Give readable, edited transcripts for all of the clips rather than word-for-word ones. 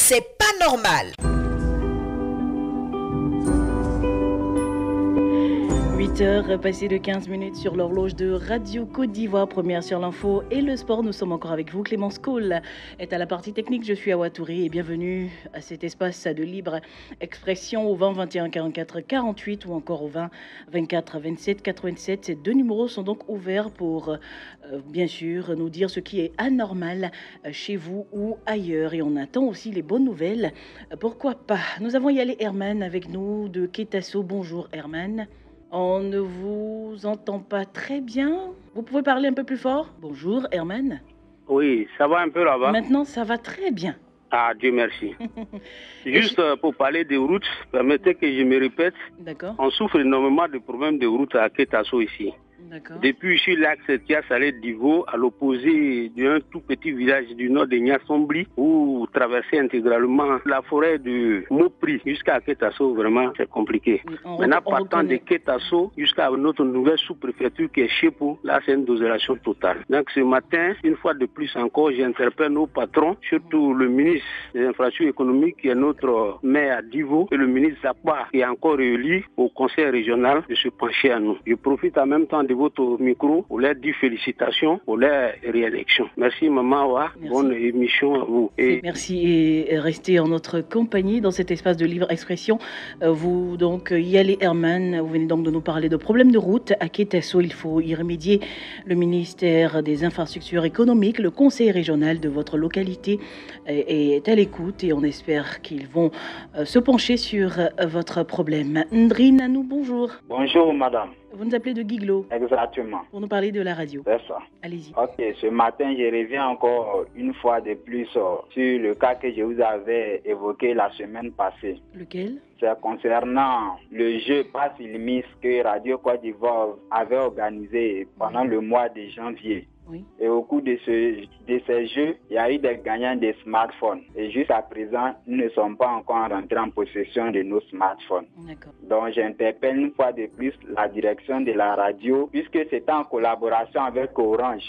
c'est pas normal. 8h passées de 15 minutes sur l'horloge de Radio Côte d'Ivoire, première sur l'info et le sport. Nous sommes encore avec vous. Clémence Cole est à la partie technique. Je suis Awa Touré et bienvenue à cet espace de libre expression au 20 21 44 48 ou encore au 20 24 27 87. Ces deux numéros sont donc ouverts pour bien sûr nous dire ce qui est anormal chez vous ou ailleurs. Et on attend aussi les bonnes nouvelles. Pourquoi pas. Nous avons Yalé Herman avec nous de Ketasso. Bonjour Herman. On ne vous entend pas très bien. Vous pouvez parler un peu plus fort? Bonjour, Herman. Oui, ça va un peu là-bas. Maintenant, ça va très bien. Ah, Dieu merci. Juste pour parler des routes, permettez que je me répète. D'accord. On souffre énormément de problèmes de route à Ketasso ici. D'accord. Depuis ici, l'axe qui a salé d'Ivo, à l'opposé d'un tout petit village du nord de Niasombli, où traverser intégralement la forêt de Mopri jusqu'à Ketasso, vraiment, c'est compliqué. Maintenant, partant de Ketasso jusqu'à notre nouvelle sous-préfecture qui est Chepo, là, c'est une désolation totale. Donc, ce matin, une fois de plus encore, j'interpelle nos patrons, surtout le ministre des infrastructures économiques, qui est notre maire d'Ivo, et le ministre Zappa, qui est encore élu au conseil régional, de se pencher à nous. Je profite en même temps de votre micro pour leur dire félicitations pour leur réélection. Merci Maman Wa, bonne émission à vous. Et merci et restez en notre compagnie dans cet espace de libre expression. Vous donc Yalé Herman, vous venez donc de nous parler de problèmes de route à Ketasso. Il faut y remédier. Le ministère des infrastructures économiques, le conseil régional de votre localité est à l'écoute et on espère qu'ils vont se pencher sur votre problème. Ndri Nanou, bonjour. Bonjour madame. Vous nous appelez de Guiglo. Exactement. Pour nous parler de la radio. C'est ça. Allez-y. Ok, ce matin, je reviens encore une fois de plus sur le cas que je vous avais évoqué la semaine passée. Lequel? C'est concernant le jeu Passe Illimis que Radio Côte d'Ivoire avait organisé pendant le mois de janvier. Oui. Et au cours de ces jeux, il y a eu des gagnants des smartphones. Et jusqu'à présent, nous ne sommes pas encore rentrés en possession de nos smartphones. D'accord. Donc j'interpelle une fois de plus la direction de la radio, puisque c'est en collaboration avec Orange.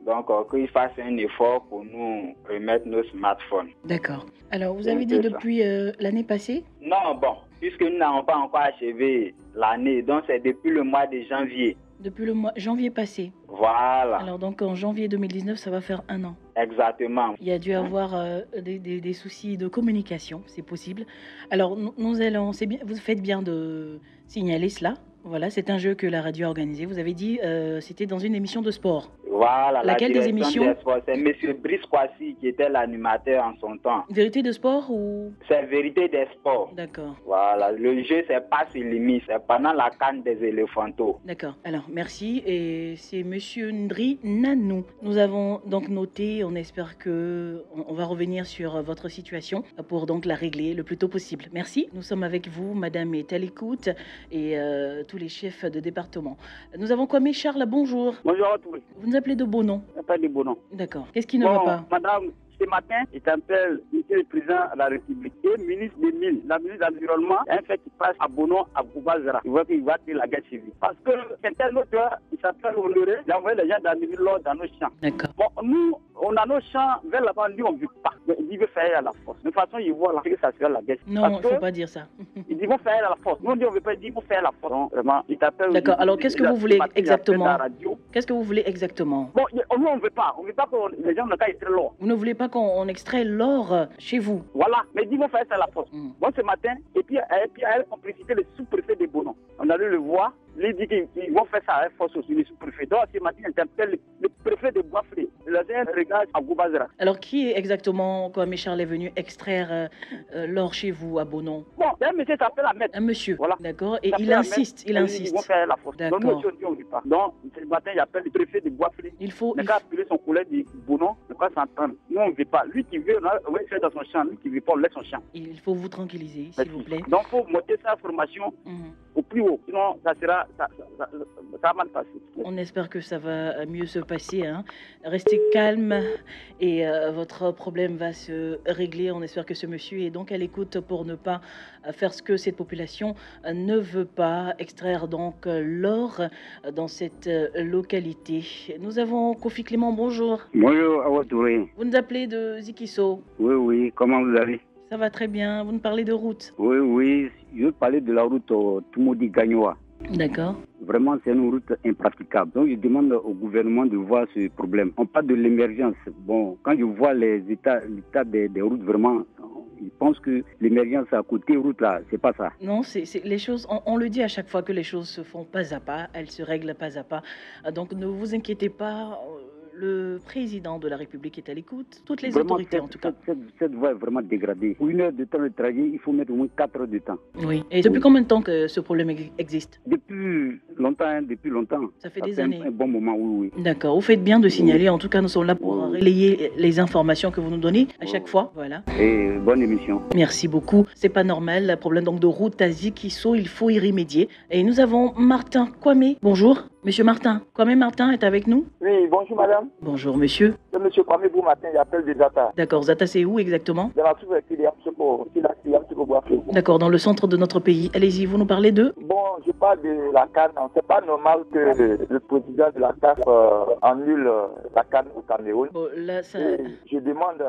Donc qu'il fasse un effort pour nous remettre nos smartphones. D'accord. Alors vous avez dit depuis l'année passée? Non, bon, puisque nous n'avons pas encore achevé l'année, donc c'est depuis le mois de janvier. Depuis le mois janvier passé. Voilà. Alors donc en janvier 2019, ça va faire 1 an. Exactement. Il y a dû avoir des soucis de communication, c'est possible. Alors nous allons, c'est bien, vous faites bien de signaler cela. Voilà, c'est un jeu que la radio a organisé. Vous avez dit c'était dans une émission de sport. Voilà, laquelle des émissions? C'est M. Brice Kwasi qui était l'animateur en son temps. Vérité de sport ou? C'est Vérité des sports. D'accord. Voilà, le jeu c'est Passe Illimis, c'est pendant la canne des éléphantos. D'accord, alors merci. Et c'est Monsieur Ndri Nanou. Nous avons donc noté, on espère que on va revenir sur votre situation pour donc la régler le plus tôt possible. Merci, nous sommes avec vous, Madame est à l'écoute et tous les chefs de département. Nous avons Kwame Charles, bonjour. Bonjour à tous. Vous nous appelez de Bonon? Pas de Bonon. D'accord. Qu'est-ce qui ne va pas? Madame, ce matin, j'appelle Monsieur le Président de la République et le ministre des Mines, la ministre de l'Environnement, un fait qui passe à Bonon, à Boubazara. Il voit qu'il va créer la guerre civile. Parce que quelqu'un d'autre, il s'appelle Honoré, il a envoyé les gens d'amener l'ordre dans nos champs. D'accord. Bon, nous, on a nos champs vers là-bas, lui, on ne veut pas. Il veut faire à la force. De toute façon, il voit là que ça sera la guerre. Non, il ne faut pas dire ça. Il dit, il faut faire à la force. Nous, on dit, on ne veut pas dire, il faut faire à la force. Non, vraiment, il t'appelle. D'accord, alors qu'est-ce que vous voulez exactement? Qu'est-ce que vous voulez exactement? Bon, nous, on ne veut pas. On ne veut pas que les gens ne caillent très l'or. Vous ne voulez pas qu'on extrait l'or chez vous? Voilà, mais dis, il faut faire ça à la force. Bon, ce matin, et puis à la complicité, le sous-préfet de Bonon. On allait le voir. Il dit qu'ils vont faire ça à la force aussi, les sous-préfets. Donc, ce matin, il interpelle le préfet de Boisflé. Il a un regard à Goubazara. Alors, qui est exactement, quand Charles est venu extraire l'or chez vous à Bonon? Bon, un monsieur s'appelle Ahmed. Un monsieur. Voilà. D'accord. Et il insiste, il insiste. Ils vont faire la force. D'accord. Donc, nous, on ne dit pas. Donc, ce matin, il appelle le préfet de Boisflé. Il faut appeler son collègue de Bonon. Ne pas s'entendre. Nous, on ne veut pas. Lui qui veut, on va faire dans son champ. Lui qui ne veut pas, on laisse son champ. Il faut vous tranquilliser, s'il vous plaît. Donc, il faut monter sa formation au plus haut. Sinon, ça sera va mal passer. On espère que ça va mieux se passer, hein. Restez calme et votre problème va se régler. On espère que ce monsieur est donc à l'écoute pour ne pas faire ce que cette population ne veut pas, extraire donc l'or dans cette localité. Nous avons Kofi Clément, bonjour. Bonjour, Awa Touré. Vous nous appelez de Zikiso. Oui, comment vous allez? Ça va très bien. Vous nous parlez de route. Oui, je veux parler de la route Tumodi-Gagnoa. D'accord. Vraiment, c'est une route impraticable. Donc, je demande au gouvernement de voir ce problème. On parle de l'émergence. Bon, quand je vois l'état des routes, vraiment, je pense que l'émergence à côté route, là, c'est pas ça. Non, c'est les choses, on le dit à chaque fois que les choses se font pas à pas, elles se règlent pas à pas. Donc, ne vous inquiétez pas. Le président de la République est à l'écoute, toutes les vraiment, autorités en tout cas. Cette voie est vraiment dégradée. Pour 1 heure de temps de trajet, il faut mettre au moins 4 heures de temps. Oui. Et depuis combien de temps que ce problème existe? Depuis longtemps. Ça fait des années. Un bon moment, oui. D'accord. Vous faites bien de signaler. En tout cas, nous sommes là pour relayer les informations que vous nous donnez à chaque fois. Voilà. Et bonne émission. Merci beaucoup. C'est pas normal. Le problème donc de route à Zikiso, il faut y remédier. Et nous avons Martin Kwame. Bonjour. Monsieur Martin. Kwame Martin est avec nous? Oui, bonjour madame. Bonjour monsieur. C'est monsieur Kwame Matin, il appelle de Zata. D'accord. Zata, c'est où exactement? Dans la sous-région D'accord, dans le centre de notre pays. Allez-y, vous nous parlez de? Bon, je parle de la CAN. C'est pas normal que le président de la CAF annule la CAN au Cameroun. Bon, là, ça... Je demande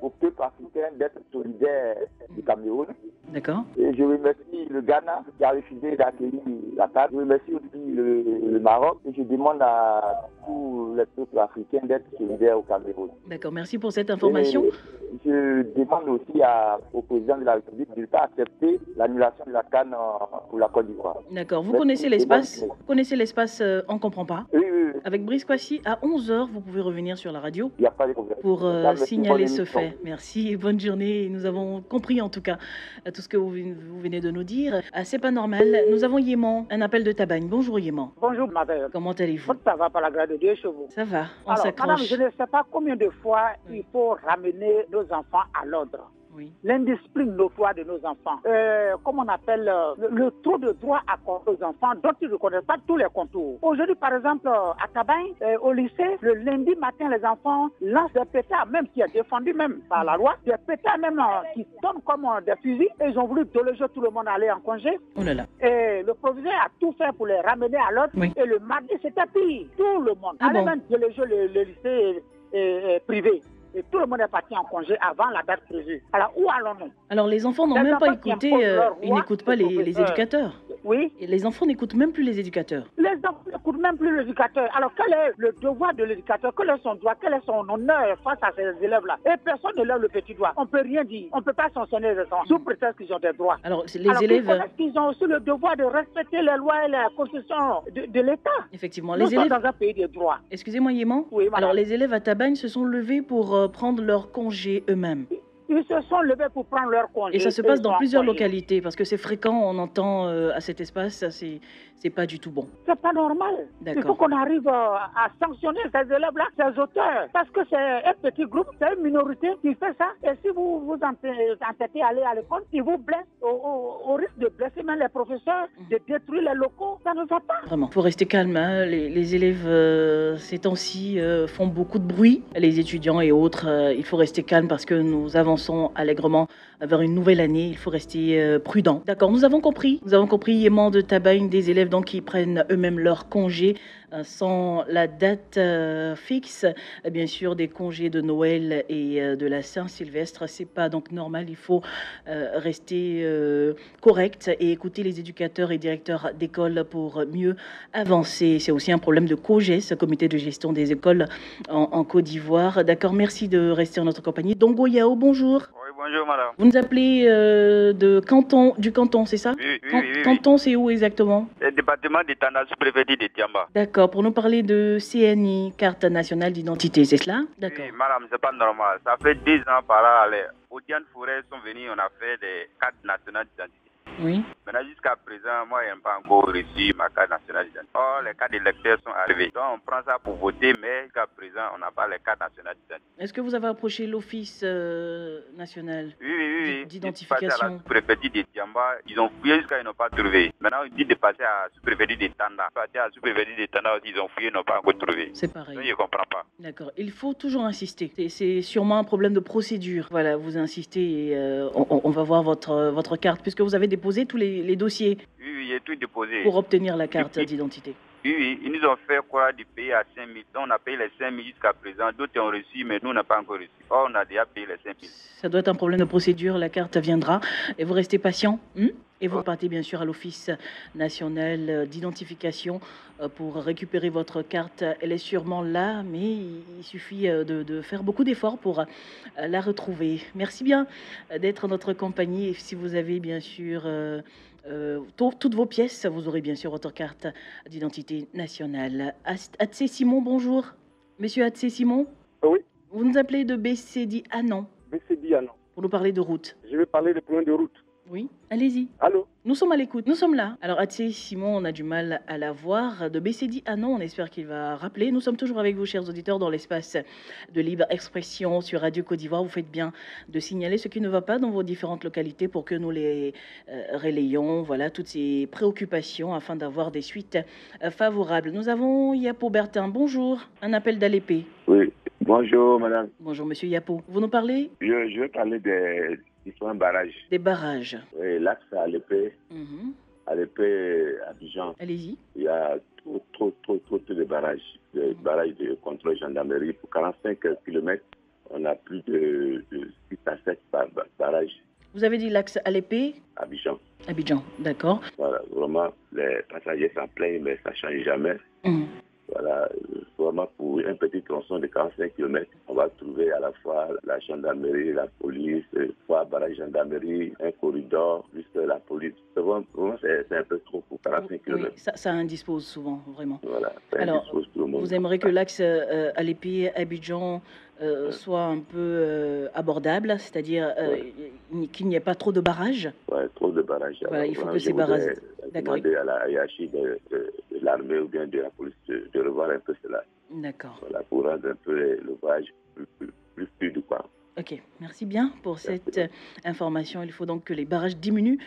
au peuple africain d'être solidaire du Cameroun. D'accord. Et je remercie le Ghana qui a refusé d'accueillir la CAN. Je remercie aussi le Maroc et je demande à tous les peuples africains d'être solidaires au Cameroun. D'accord, merci pour cette information. Et je demande aussi au président de la République de ne pas accepter l'annulation de la CAN pour la Côte d'Ivoire. D'accord, vous connaissez l'espace? Vous connaissez l'espace On ne comprend pas? Oui. Avec Brice Kwasi, à 11h, vous pouvez revenir sur la radio Il n'y a pas de problème. Pour signaler ce fait. Merci et bonne journée. Nous avons compris en tout cas tout ce que vous venez de nous dire. C'est pas normal. Nous avons Yéman, un appel de Tabagne. Bonjour Yéman. Bonjour madame. Comment allez-vous? Ça va par la grâce de Dieu chez vous? Ça va, on Alors, s'accroche. madame, je ne sais pas combien de fois il faut ramener nos enfants à l'ordre. Oui. L'indiscipline notoire de nos enfants. Comme on appelle le trop de droits accordés aux enfants dont ils ne connaissent pas tous les contours. Aujourd'hui, par exemple, à Tabagne, au lycée, le lundi matin, les enfants lancent des pétards, même qui est défendu même par la loi, des pétards même qui tombent comme des fusils. Et ils ont voulu déloger tout le monde aller en congé. Oh là là. Et le proviseur a tout fait pour les ramener à l'ordre. Oui. Et le mardi, c'était pire. Tout le monde. Ah allait bon? même déloger le lycée privé. Et tout le monde est parti en congé avant la date prévue. Alors, où allons-nous? Alors, les enfants n'ont même pas écouté, ils n'écoutent pas les éducateurs. Oui. Et les enfants n'écoutent même plus les éducateurs. Les enfants n'écoutent même plus l'éducateur. Alors, quel est le devoir de l'éducateur? Quel est son droit? Quel est son honneur face à ces élèves-là? Et personne ne lève le petit doigt. On ne peut rien dire. On ne peut pas sanctionner les enfants sous prétexte qu'ils ont des droits. Alors, les élèves... Ils ont aussi le devoir de respecter les lois et la constitution de l'État. Effectivement, Nous les élèves... sommes dans un pays de droit. Excusez-moi, Yéman. Oui, madame. Alors, les élèves à Tabagne se sont levés pour prendre leur congé eux-mêmes. Ils se sont levés pour prendre leur congé. Et ça se passe dans plusieurs localités, parce que c'est fréquent, on entend à cet espace, ça c'est pas du tout bon. C'est pas normal. Il faut qu'on arrive à sanctionner ces élèves-là, ces auteurs, parce que c'est un petit groupe, c'est une minorité qui fait ça. Et si vous vous entêtez à aller à l'école, ils vous blessent au risque de blesser même les professeurs, de détruire les locaux, ça ne va pas. Vraiment, il faut rester calme, hein. Les élèves ces temps-ci font beaucoup de bruit, les étudiants et autres, il faut rester calme parce que nous avançons allègrement vers une nouvelle année, il faut rester prudent. D'accord, nous avons compris, Yéman de Tabagne, des élèves donc qui prennent eux-mêmes leur congé sans la date fixe, bien sûr des congés de Noël et de la Saint-Sylvestre, c'est pas donc normal, il faut rester correct et écouter les éducateurs et directeurs d'école pour mieux avancer. C'est aussi un problème de COGES, comité de gestion des écoles en Côte d'Ivoire. D'accord, merci de rester en notre compagnie. Dongo Yao, bonjour. Oui, bonjour madame. Vous nous appelez du canton, c'est ça? Oui. Canton, c'est où exactement? Le département de Tanda, sous-préfecture de Tiamba. D'accord, pour nous parler de CNI, carte nationale d'identité, c'est cela? D'accord. Oui, madame, c'est pas normal. Ça fait 10 ans par là, les Audian Forêt sont venus, on a fait des cartes nationales d'identité. Oui. Maintenant, jusqu'à présent, moi, je n'ai pas encore reçu ma carte nationale d'identité. Or, les cartes d'électeurs sont arrivées. Donc, on prend ça pour voter, mais jusqu'à présent, on n'a pas les cartes nationales d'identité. Est-ce que vous avez approché l'office national? Oui, d'identification. À la sous-préfecture de Tiamba, ils ont fouillé jusqu'à ils n'ont pas trouvé. Maintenant, ils disent de passer à la sous-préfecture de Tanda. Passer à la sous-préfecture de Tanda aussi, ils ont fouillé, ils n'ont pas encore trouvé. C'est pareil. Donc, je ne comprends pas. D'accord. Il faut toujours insister. C'est sûrement un problème de procédure. Voilà, vous insistez et on va voir votre carte, puisque vous avez déposé tous les dossiers. Oui, j'ai tout déposé. Pour obtenir la carte d'identité. Oui, ils nous ont fait croire de payer à 5 000. Donc, on a payé les 5 000 jusqu'à présent. D'autres ont reçu, mais nous, on n'a pas encore reçu. Or, on a déjà payé les 5 000. Ça doit être un problème de procédure. La carte viendra et vous restez patient. Et vous repartez bien sûr à l'Office national d'identification pour récupérer votre carte. Elle est sûrement là, mais il suffit de faire beaucoup d'efforts pour la retrouver. Merci bien d'être en notre compagnie. Et si vous avez bien sûr toutes vos pièces, vous aurez bien sûr votre carte d'identité nationale. Atsé Simon, bonjour. Monsieur Atsé Simon. Oui. Vous nous appelez de BCD Anan. BCD Anan. Pour nous parler de route. Je vais parler des problèmes de route. Oui, allez-y. Allô? Nous sommes à l'écoute, nous sommes là. Alors, Atsé Simon, on a du mal à la voir. De BCD Anan, on espère qu'il va rappeler. Nous sommes toujours avec vous, chers auditeurs, dans l'espace de libre expression sur Radio Côte d'Ivoire. Vous faites bien de signaler ce qui ne va pas dans vos différentes localités pour que nous les relayons. Voilà, toutes ces préoccupations afin d'avoir des suites favorables. Nous avons Yapo Bertin. Bonjour. Un appel d'Alépé. Oui, bonjour, madame. Bonjour, monsieur Yapo. Vous nous parlez? Je vais parler des différents barrages. Des barrages. Oui, l'axe à l'épée. À l'épée, à Abidjan. Allez-y. Il y a trop de barrages. Des barrages de contrôle gendarmerie. Pour 45 km, on a plus de 6 à 7 barrages. Vous avez dit l'axe à l'épée? Abidjan. Abidjan, d'accord. Voilà, vraiment, les passagers s'en plaignent, mais ça ne change jamais. Voilà, vraiment pour un petit tronçon de 45 km, on va trouver à la fois la gendarmerie, la police, 3 barrages gendarmerie, un corridor, plus la police. Vraiment, c'est un peu trop pour 45 km. Oui, ça indispose souvent, vraiment. Voilà, ça indispose tout le monde. Vous aimeriez que l'axe à l'épée Abidjan soit un peu abordable, c'est-à-dire qu'il n'y ait pas trop de barrages? Oui, trop de barrages. Voilà, alors, il faut que ces barrages... D'accord. Demander à la hiérarchie de l'armée ou bien de la police de revoir un peu cela. D'accord. Voilà, pour rendre un peu le voyage plus fluide, quoi. Ok, merci bien pour cette information. Il faut donc que les barrages diminuent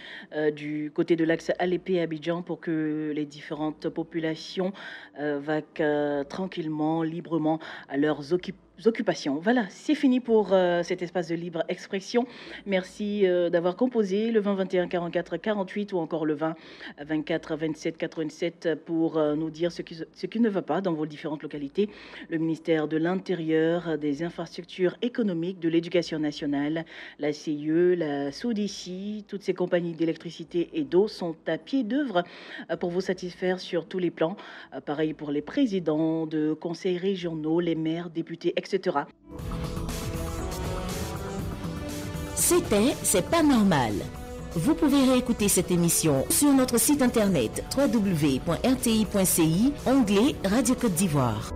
du côté de l'axe Alépé Abidjan pour que les différentes populations vaquent tranquillement, librement à leurs occupations. Voilà, c'est fini pour cet espace de libre expression. Merci d'avoir composé le 20 21 44 48 ou encore le 20 24 27 87 pour nous dire ce qui ne va pas dans vos différentes localités. Le ministère de l'Intérieur, des Infrastructures économiques, de l'Éducation nationale, la CIE, la SODICI, toutes ces compagnies d'électricité et d'eau sont à pied d'œuvre pour vous satisfaire sur tous les plans. Pareil pour les présidents de conseils régionaux, les maires, députés, etc. C'est pas normal. Vous pouvez réécouter cette émission sur notre site internet www.rti.ci, onglet Radio Côte d'Ivoire.